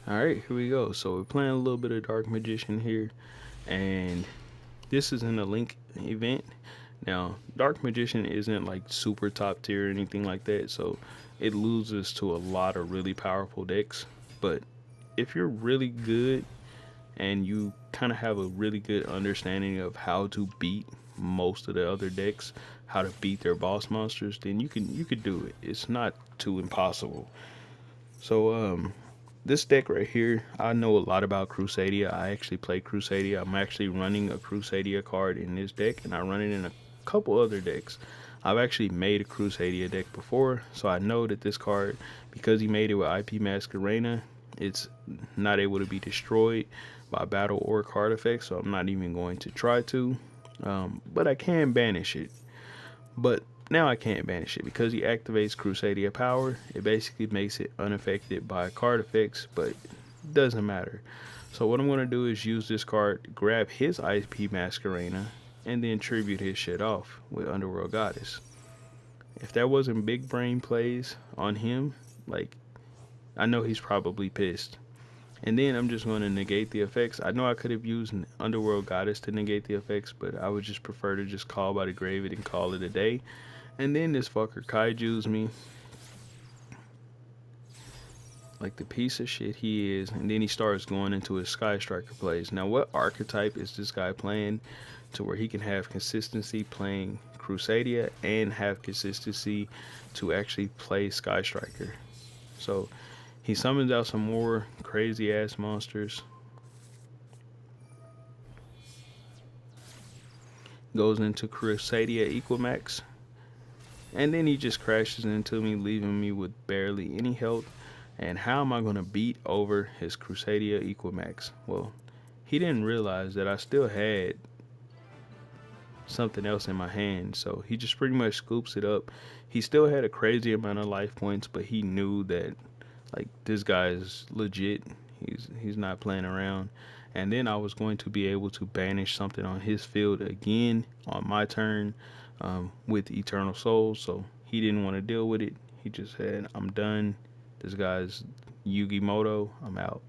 All right, here we go. So we're playing a little bit of Dark Magician here, and this is in a link event. Now, Dark Magician isn't like super top tier or anything like that, so it loses to a lot of really powerful decks. But if you're really good and you kind of have a really good understanding of how to beat most of the other decks, how to beat their boss monsters, then you could do it. It's not too impossible. So this deck right here, I know a lot about Crusadia. I actually play Crusadia. I'm actually running a Crusadia card in this deck, and I run it in a couple other decks. I've actually made a Crusadia deck before, so I know that this card, because he made it with IP Masquerena, it's not able to be destroyed by battle or card effects, so I'm not even going to try to. But I can banish it. But now I can't banish it because he activates Crusadia power. It basically makes it unaffected by card effects, but it doesn't matter. So what I'm gonna do is use this card, grab his IP Masquerena, and then tribute his shit off with Underworld Goddess. If that wasn't big brain plays on him, like I know he's probably pissed. And then I'm just going to negate the effects. I know I could have used an Underworld Goddess to negate the effects, but I would just prefer to just call by the grave it and call it a day. And then this fucker kaiju's me like the piece of shit he is. And then he starts going into his Sky Striker plays. Now, what archetype is this guy playing to where he can have consistency playing Crusadia and have consistency to actually play Sky Striker? So he summons out some more crazy ass monsters, goes into Crusadia Equimax, and then he just crashes into me, leaving me with barely any health. And how am I going to beat over his Crusadia Equimax? Well, he didn't realize that I still had something else in my hand, so he just pretty much scoops it up. He still had a crazy amount of life points, but he knew that like this guy is legit. He's not playing around. And then I was going to be able to banish something on his field again on my turn with Eternal Souls. So he didn't want to deal with it. He just said, "I'm done. This guy's Yugi Moto. I'm out."